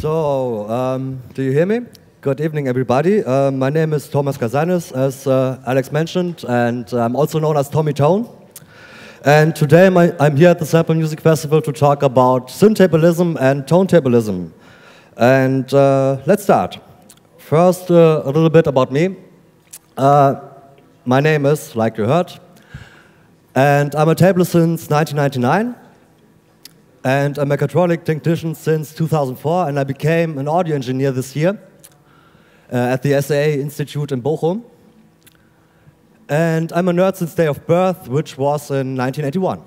Do you hear me? Good evening, everybody. My name is Thomas Kasanis, as Alex mentioned, and I'm also known as Tommy Tone. And today I'm here at the Sample Music Festival to talk about turntablism and turntablism. And let's start. First, a little bit about me. My name is, like you heard, and I'm a tabler since 1999. And I'm a mechatronic technician since 2004, and I became an audio engineer this year at the SAA Institute in Bochum. And I'm a nerd since day of birth, which was in 1981.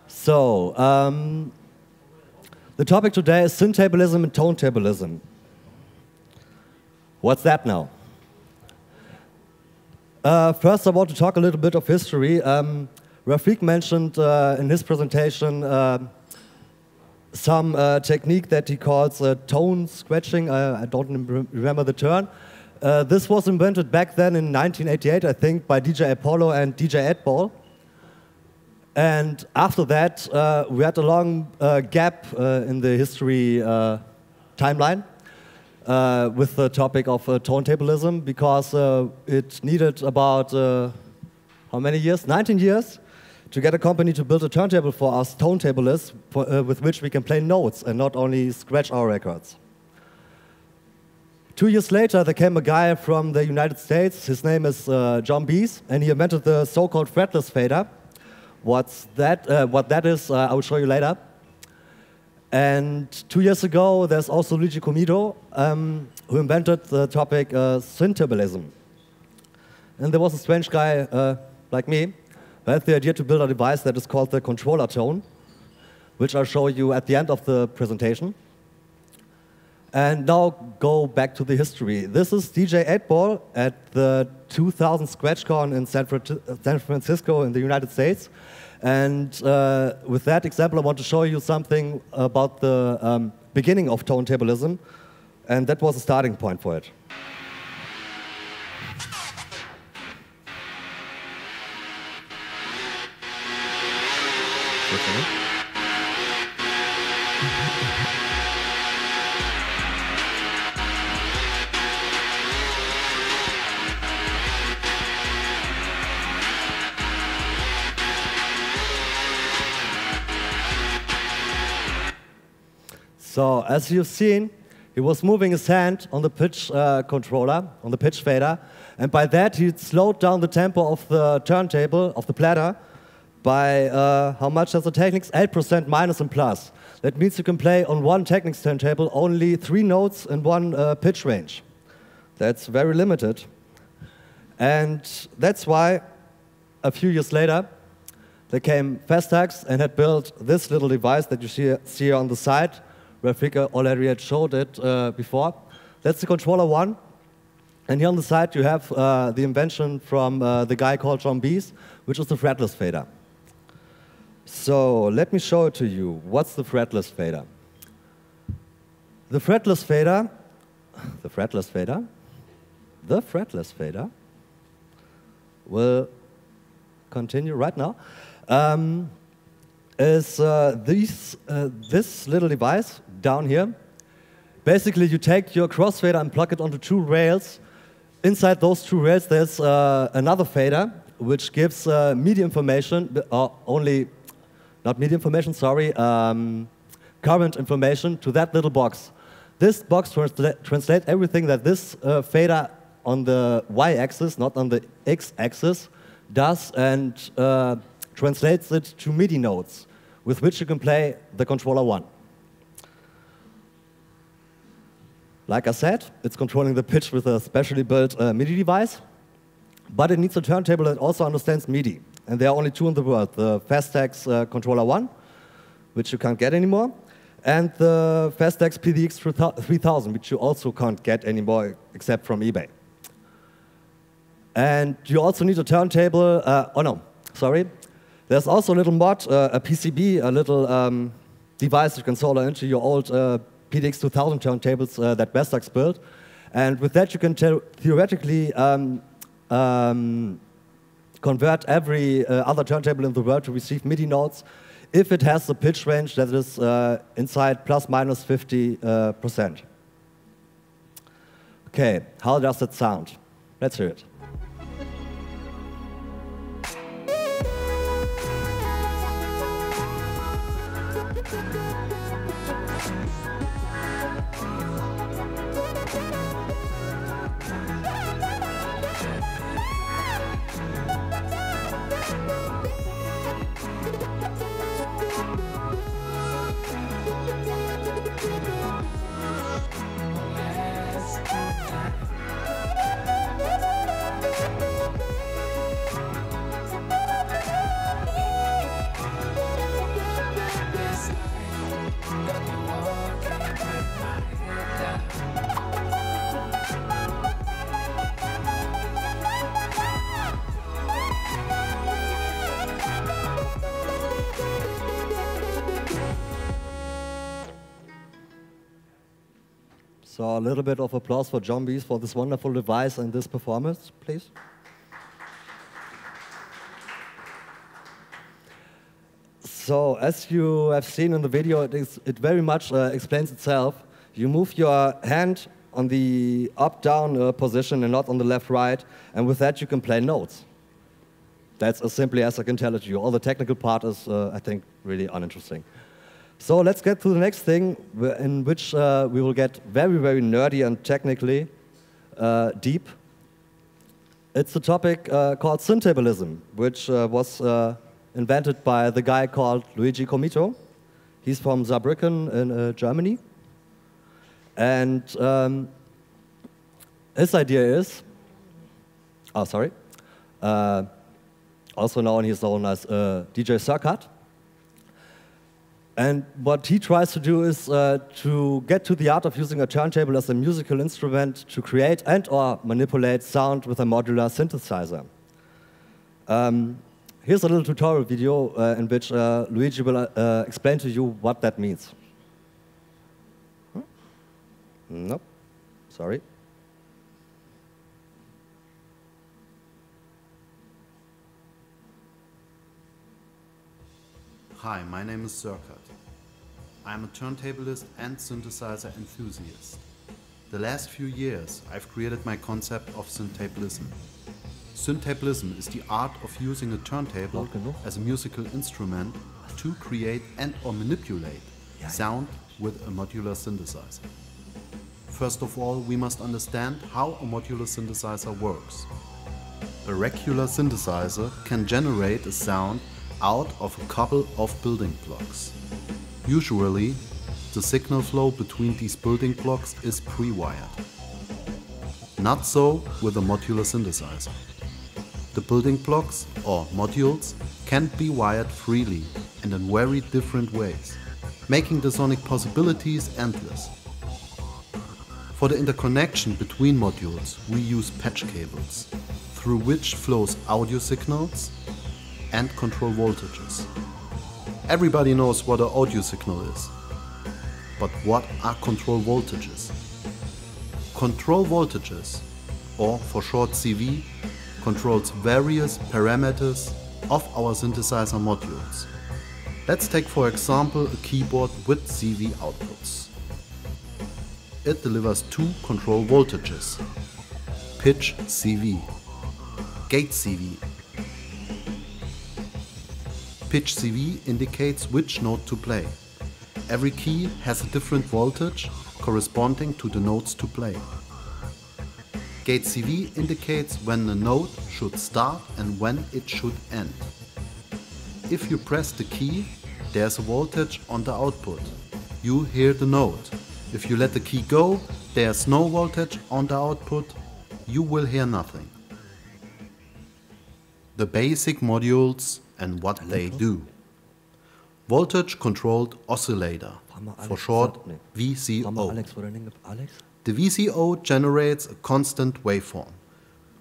So, the topic today is synthtablism and turntablism. What's that now? First, I want to talk a little bit of history. Rafik mentioned in his presentation some technique that he calls tone scratching. I don't remember the term. This was invented back then in 1988, I think, by DJ Apollo and DJ 8-Ball. And after that, we had a long gap in the history timeline with the topic of turntablism, because it needed about, how many years? 19 years to get a company to build a turntable for us turntablists with which we can play notes and not only scratch our records. 2 years later, there came a guy from the United States. His name is John Bees, and he invented the so-called fretless fader. What that is, I will show you later. And 2 years ago, there's also Luigi Comido, who invented the topic turntablism. And there was a strange guy like me who had the idea to build a device that is called the controller tone, which I'll show you at the end of the presentation. And now go back to the history. This is DJ 8-Ball at the 2000 ScratchCon in San Francisco in the United States. And with that example, I want to show you something about the beginning of turntablism, and that was a starting point for it. So, as you've seen, he was moving his hand on the pitch controller, on the pitch fader, and by that he slowed down the tempo of the turntable, of the platter, by how much does the Technics? 8% minus and plus. That means you can play on one Technics turntable only 3 notes in one pitch range. That's very limited. And that's why, a few years later, there came Festax and had built this little device that you see here on the side. Rafik already had showed it before. That's the controller 1. And here on the side you have the invention from the guy called John Bees, which is the fretless fader. So let me show it to you. What's the fretless fader? The fretless fader will continue right now. Is this little device down here. Basically, you take your crossfader and plug it onto 2 rails. Inside those 2 rails, there's another fader, which gives MIDI information, not MIDI information, sorry, current information to that little box. This box translates everything that this fader on the y-axis, not on the x-axis, does, and translates it to MIDI notes, with which you can play the controller 1. Like I said, it's controlling the pitch with a specially built MIDI device, but it needs a turntable that also understands MIDI. And there are only 2 in the world, the Festax controller 1, which you can't get anymore, and the Festax PDX 3000, which you also can't get anymore except from eBay. And you also need a turntable, there's also a little mod, a PCB, a little device you can solder into your old PDX 2000 turntables that Festax built. And with that, you can theoretically convert every other turntable in the world to receive MIDI notes if it has a pitch range that is inside plus minus 50%. Okay, how does it sound? Let's hear it. So a little bit of applause for John Bees for this wonderful device and this performance, please. So as you have seen in the video, it very much explains itself. You move your hand on the up-down position and not on the left-right, and with that you can play notes. That's as simply as I can tell it to you. All the technical part is, I think, really uninteresting. So let's get to the next thing, in which we will get very, very nerdy and technically deep. It's a topic called turntablism, which was invented by the guy called Luigi Comito. He's from Saarbrücken in Germany. And his idea is, also known, he's known as DJ Circuit. And what he tries to do is to get to the art of using a turntable as a musical instrument to create and or manipulate sound with a modular synthesizer. Here's a little tutorial video in which Luigi will explain to you what that means. Huh? Nope, sorry. Hi, my name is Circuit. I'm a turntablist and synthesizer enthusiast. The last few years, I've created my concept of turntablism. Turntablism is the art of using a turntable as a musical instrument to create and or manipulate sound with a modular synthesizer. First of all, we must understand how a modular synthesizer works. A regular synthesizer can generate a sound out of a couple of building blocks. Usually, the signal flow between these building blocks is pre-wired. Not so with a modular synthesizer. The building blocks, or modules, can be wired freely and in very different ways, making the sonic possibilities endless. For the interconnection between modules, we use patch cables, through which flows audio signals and control voltages. Everybody knows what an audio signal is. But what are control voltages? Control voltages, or for short CV, controls various parameters of our synthesizer modules. Let's take for example a keyboard with CV outputs. It delivers two control voltages: pitch CV, gate CV. Pitch CV indicates which note to play. Every key has a different voltage corresponding to the notes to play. Gate CV indicates when the note should start and when it should end. If you press the key, there's a voltage on the output. You hear the note. If you let the key go, there's no voltage on the output. You will hear nothing. The basic modules and what they do. Voltage controlled oscillator, for short VCO. The VCO generates a constant waveform,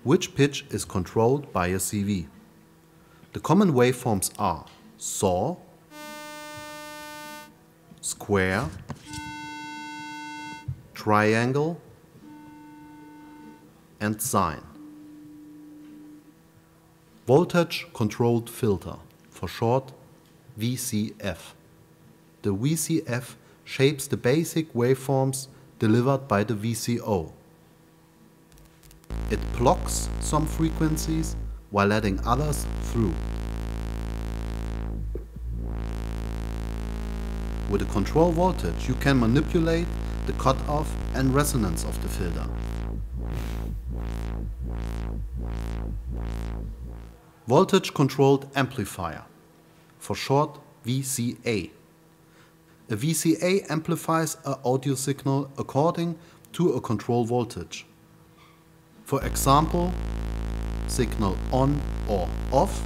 which pitch is controlled by a CV. The common waveforms are saw, square, triangle, and sine. Voltage controlled filter, for short VCF. The VCF shapes the basic waveforms delivered by the VCO. It blocks some frequencies while letting others through. With a control voltage, you can manipulate the cutoff and resonance of the filter. Voltage controlled amplifier, for short VCA. A VCA amplifies an audio signal according to a control voltage. For example, signal on or off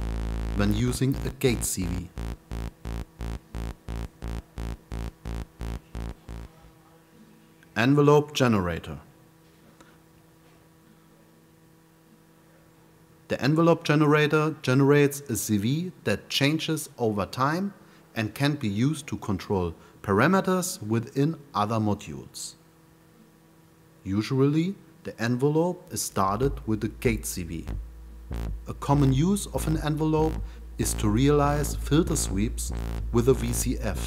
when using a gate CV. Envelope generator. The envelope generator generates a CV that changes over time and can be used to control parameters within other modules. Usually, the envelope is started with a gate CV. A common use of an envelope is to realize filter sweeps with a VCF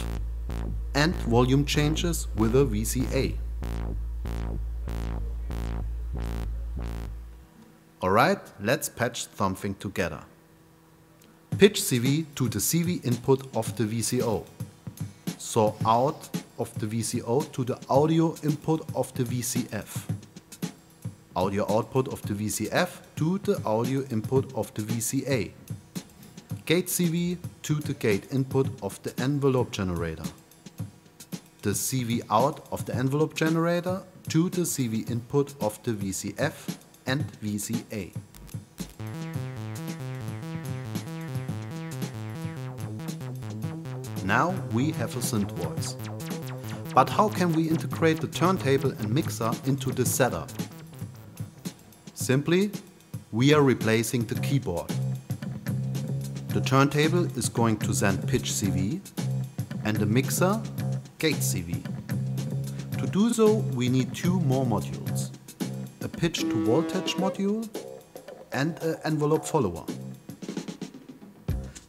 and volume changes with a VCA. Alright, let's patch something together. Pitch CV to the CV input of the VCO. Saw out of the VCO to the audio input of the VCF. Audio output of the VCF to the audio input of the VCA. Gate CV to the gate input of the envelope generator. The CV out of the envelope generator to the CV input of the VCF and VCA. Now we have a synth voice. But how can we integrate the turntable and mixer into this setup? Simply, we are replacing the keyboard. The turntable is going to send pitch CV and the mixer gate CV. To do so, we need two more modules. A pitch to voltage module and an envelope follower.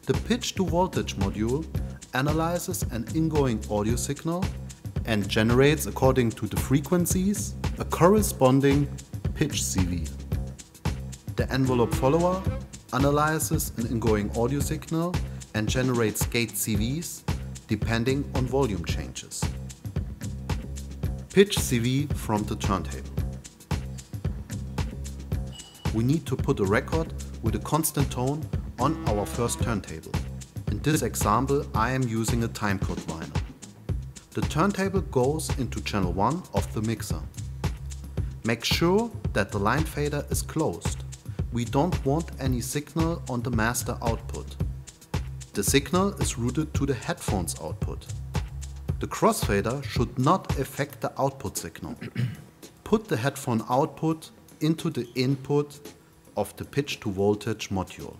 The pitch to voltage module analyzes an ingoing audio signal and generates, according to the frequencies, a corresponding pitch CV. The envelope follower analyzes an ingoing audio signal and generates gate CVs depending on volume changes. Pitch CV from the turntable. We need to put a record with a constant tone on our first turntable. In this example, I am using a timecode vinyl. The turntable goes into channel 1 of the mixer. Make sure that the line fader is closed. We don't want any signal on the master output. The signal is routed to the headphones output. The crossfader should not affect the output signal. Put the headphone output into the input of the pitch to voltage module.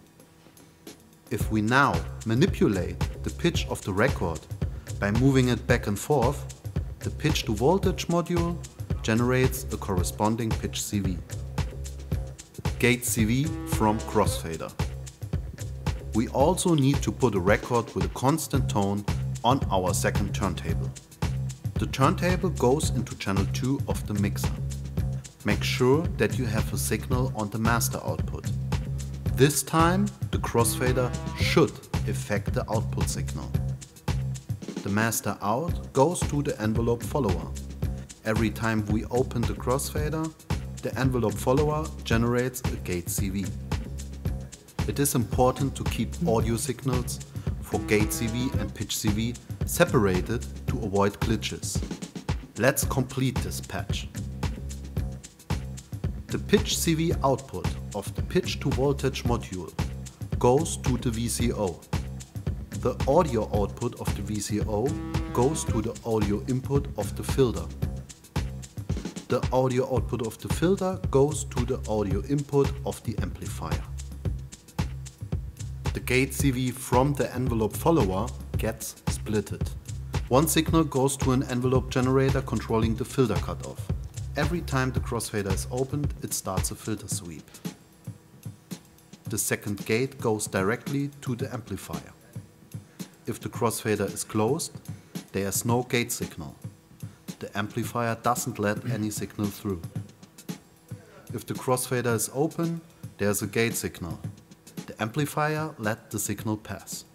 If we now manipulate the pitch of the record by moving it back and forth, the pitch to voltage module generates a corresponding pitch CV. Gate CV from crossfader. We also need to put a record with a constant tone on our second turntable. The turntable goes into channel 2 of the mixer. Make sure that you have a signal on the master output. This time the crossfader should affect the output signal. The master out goes to the envelope follower. Every time we open the crossfader, the envelope follower generates a gate CV. It is important to keep audio signals for gate CV and pitch CV separated to avoid glitches. Let's complete this patch. The pitch CV output of the pitch to voltage module goes to the VCO. The audio output of the VCO goes to the audio input of the filter. The audio output of the filter goes to the audio input of the amplifier. The gate CV from the envelope follower gets splitted. One signal goes to an envelope generator controlling the filter cutoff. Every time the crossfader is opened, it starts a filter sweep. The second gate goes directly to the amplifier. if the crossfader is closed, there is no gate signal. The amplifier doesn't let any signal through. If the crossfader is open, there is a gate signal. The amplifier let the signal pass.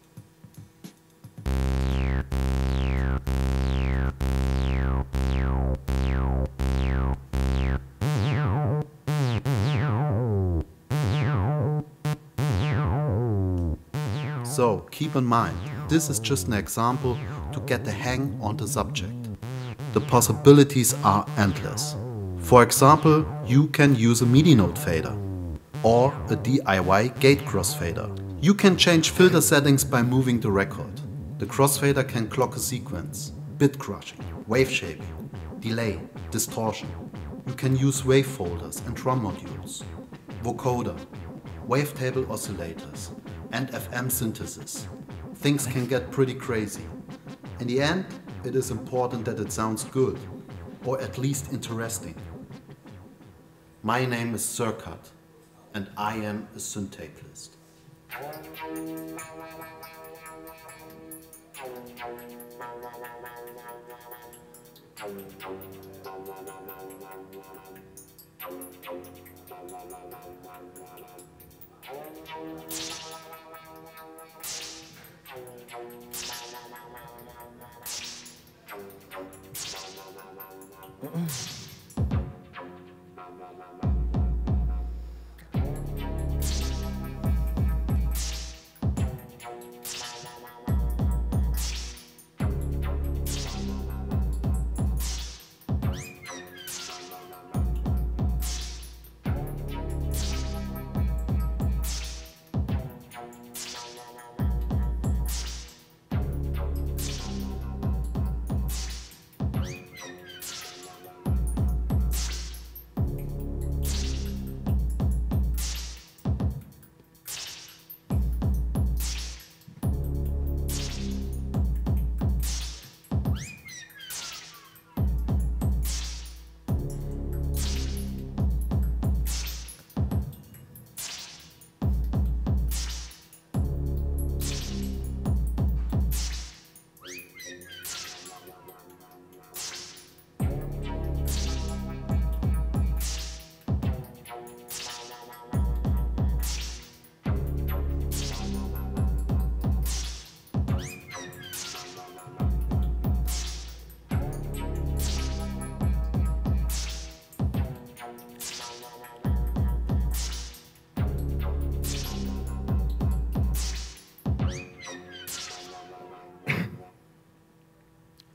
So keep in mind, this is just an example to get the hang on the subject. The possibilities are endless. For example, you can use a MIDI note fader or a DIY gate crossfader. You can change filter settings by moving the record. The crossfader can clock a sequence, bit crushing, wave shaping, delay, distortion. You can use wave folders and drum modules, vocoder, wavetable oscillators, and FM synthesis. Things can get pretty crazy. In the end, it is important that it sounds good, or at least interesting. My name is Circuit, and I am a synthtablist.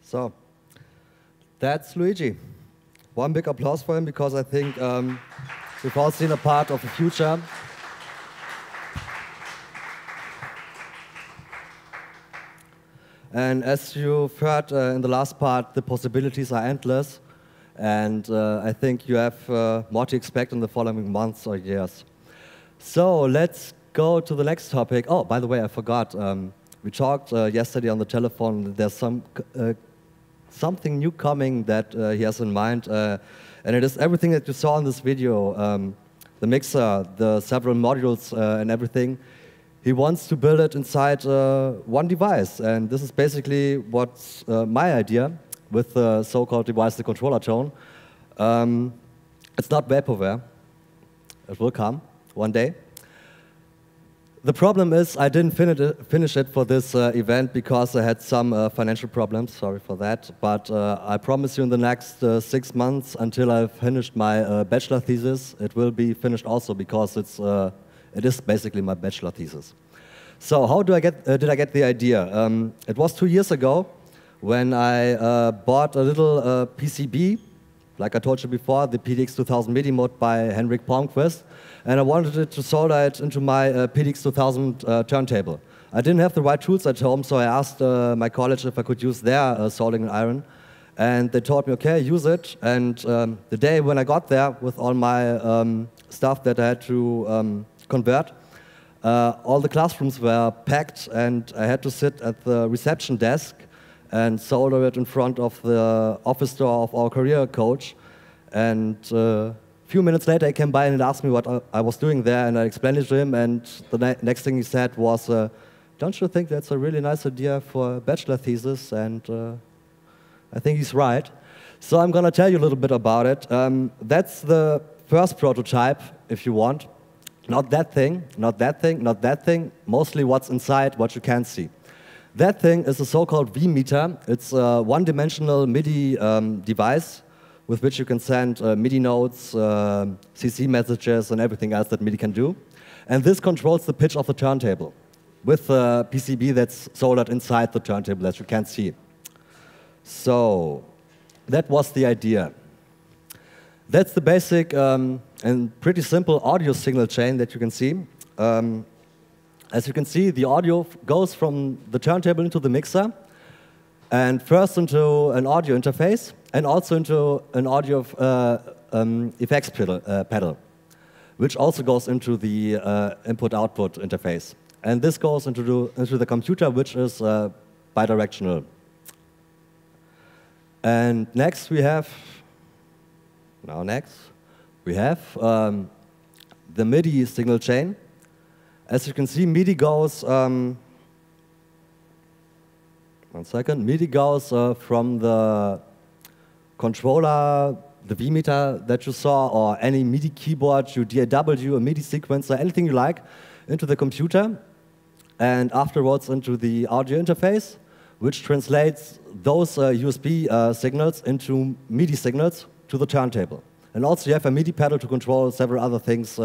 So, that's Luigi. One big applause for him, because I think we've all seen a part of the future. And as you've heard in the last part, the possibilities are endless. And I think you have more to expect in the following months or years. So let's go to the next topic. Oh, by the way, I forgot. We talked yesterday on the telephone. There's something new coming that he has in mind. And it is everything that you saw in this video. The mixer, the several modules and everything. He wants to build it inside one device. And this is basically what's my idea with the so-called device, the controller tone. It's not vaporware. It will come one day. The problem is I didn't finish it for this event because I had some financial problems. Sorry for that. But I promise you in the next 6 months, until I've finished my bachelor thesis, it will be finished also, because it is basically my bachelor thesis. So how did I get the idea? It was 2 years ago when I bought a little PCB, like I told you before, the PDX 2000 MIDI mode by Henrik Palmqvist, and I wanted it to solder it into my PDX 2000 turntable. I didn't have the right tools at home, so I asked my college if I could use their soldering iron, and they told me, okay, use it. And the day when I got there with all my stuff that I had to convert, all the classrooms were packed, and I had to sit at the reception desk and solder it in front of the office door of our career coach. And a few minutes later, he came by and asked me what I was doing there, and I explained it to him, and the next thing he said was, don't you think that's a really nice idea for a bachelor thesis? And I think he's right. So I'm going to tell you a little bit about it. That's the first prototype, if you want. Not that thing, not that thing, not that thing. Mostly what's inside, what you can see. That thing is a so-called V-meter. It's a one-dimensional MIDI device with which you can send MIDI notes, CC messages, and everything else that MIDI can do. And this controls the pitch of the turntable with a PCB that's soldered inside the turntable that you can't see. So that was the idea. That's the basic and pretty simple audio signal chain that you can see. As you can see, the audio goes from the turntable into the mixer, and first into an audio interface, and also into an audio effects pedal, which also goes into the input-output interface. And this goes into the computer, which is bidirectional. And next we have, the MIDI signal chain. As you can see, MIDI goes, MIDI goes from the controller, the V-meter that you saw, or any MIDI keyboard, your DAW, a MIDI sequencer, anything you like, into the computer, and afterwards into the audio interface, which translates those USB signals into MIDI signals to the turntable. And also you have a MIDI pedal to control several other things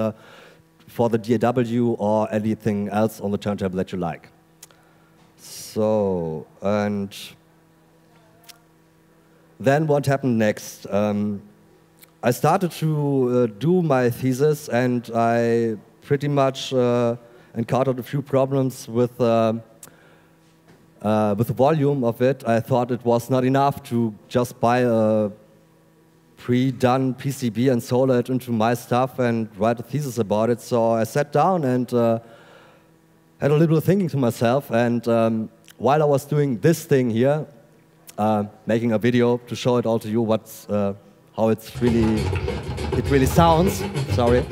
for the DAW or anything else on the turntable that you like. So, and then what happened next? I started to do my thesis, and I pretty much encountered a few problems with the volume of it. I thought it was not enough to just buy a pre-done PCB and solder it into my stuff and write a thesis about it. So I sat down and had a little thinking to myself. And while I was doing this thing here, making a video to show it all to you, how it really sounds. Sorry.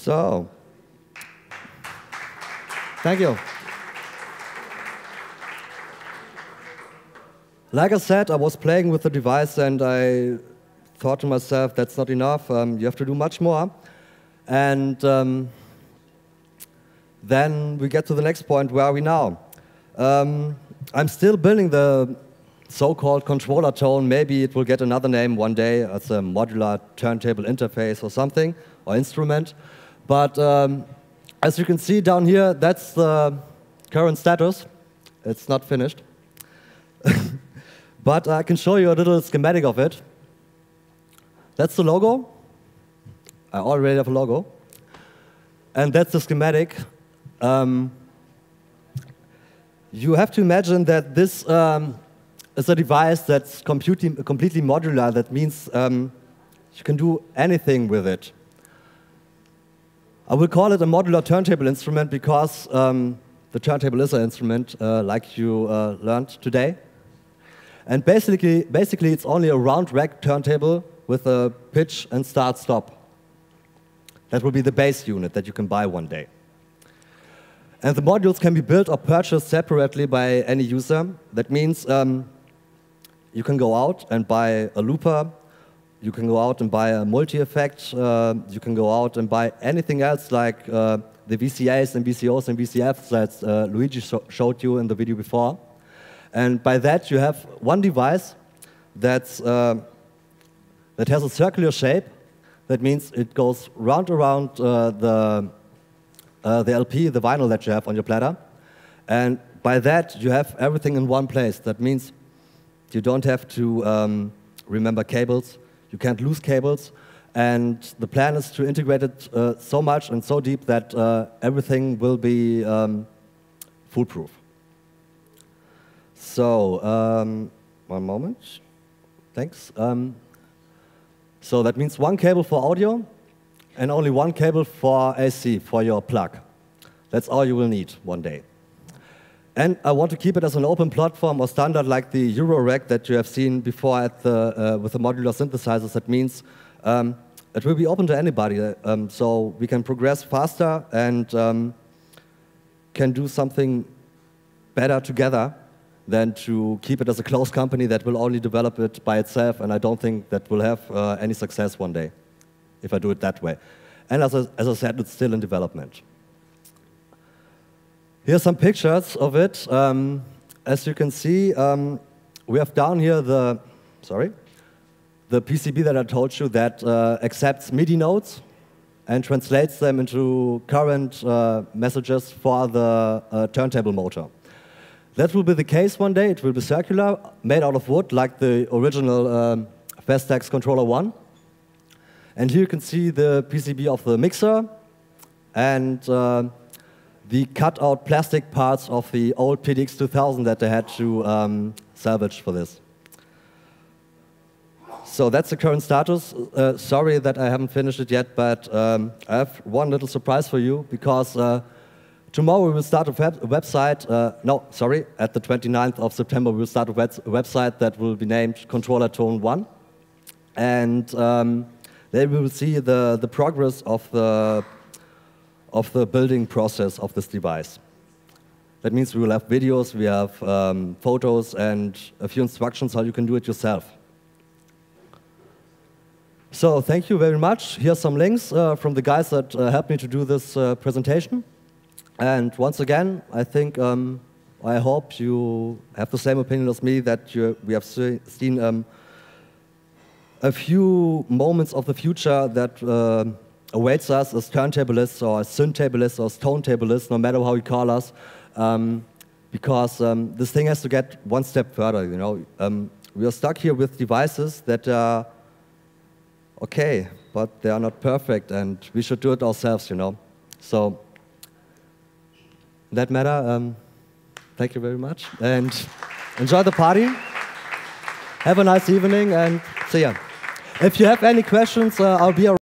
So, thank you. Like I said, I was playing with the device and I thought to myself, that's not enough, you have to do much more. And then we get to the next point, where are we now? I'm still building the so-called controller tone. Maybe it will get another name one day, as a modular turntable interface or something, or instrument. But as you can see down here, that's the current status. It's not finished. But I can show you a little schematic of it. That's the logo. I already have a logo. And that's the schematic. You have to imagine that this is a device that's completely modular. That means you can do anything with it. I will call it a modular turntable instrument because the turntable is an instrument, like you learned today. And basically, it's only a round rack turntable with a pitch and start-stop. That will be the base unit that you can buy one day. And the modules can be built or purchased separately by any user. That means you can go out and buy a looper, you can go out and buy a multi-effect, you can go out and buy anything else like the VCAs and VCOs and VCFs that Luigi showed you in the video before. And by that you have one device that has a circular shape. That means it goes round around the LP, the vinyl that you have on your platter. And by that you have everything in one place. That means you don't have to remember cables. You can't lose cables. And the plan is to integrate it so much and so deep that everything will be foolproof. So, one moment. Thanks. So that means one cable for audio and only one cable for AC, for your plug. That's all you will need one day. And I want to keep it as an open platform or standard like the Euro rack that you have seen before at with the modular synthesizers. That means it will be open to anybody, so we can progress faster and can do something better together than to keep it as a closed company that will only develop it by itself, and I don't think that will have any success one day if I do it that way. And as I said, it's still in development. Here are some pictures of it. As you can see, we have down here the PCB that I told you that accepts MIDI notes and translates them into current messages for the turntable motor. That will be the case one day. It will be circular, made out of wood, like the original Vestax Controller 1. And here you can see the PCB of the mixer and the cut-out plastic parts of the old PDX 2000 that they had to salvage for this. So that's the current status. Sorry that I haven't finished it yet, but I have one little surprise for you, because tomorrow we will start a website, at the 29th of September we will start a website that will be named Controller Tone 1. And there we will see the progress of the building process of this device. That means we will have videos, we have photos, and a few instructions how you can do it yourself. So thank you very much. Here's some links from the guys that helped me to do this presentation. And once again, I think, I hope you have the same opinion as me, that we have seen a few moments of the future that awaits us as turntablists or as synthtablists or as tonetablists, no matter how you call us, because this thing has to get one step further, you know. We are stuck here with devices that are okay, but they are not perfect, and we should do it ourselves, you know. So, in that matter, thank you very much, and enjoy the party. Have a nice evening, and see ya. If you have any questions, I'll be around.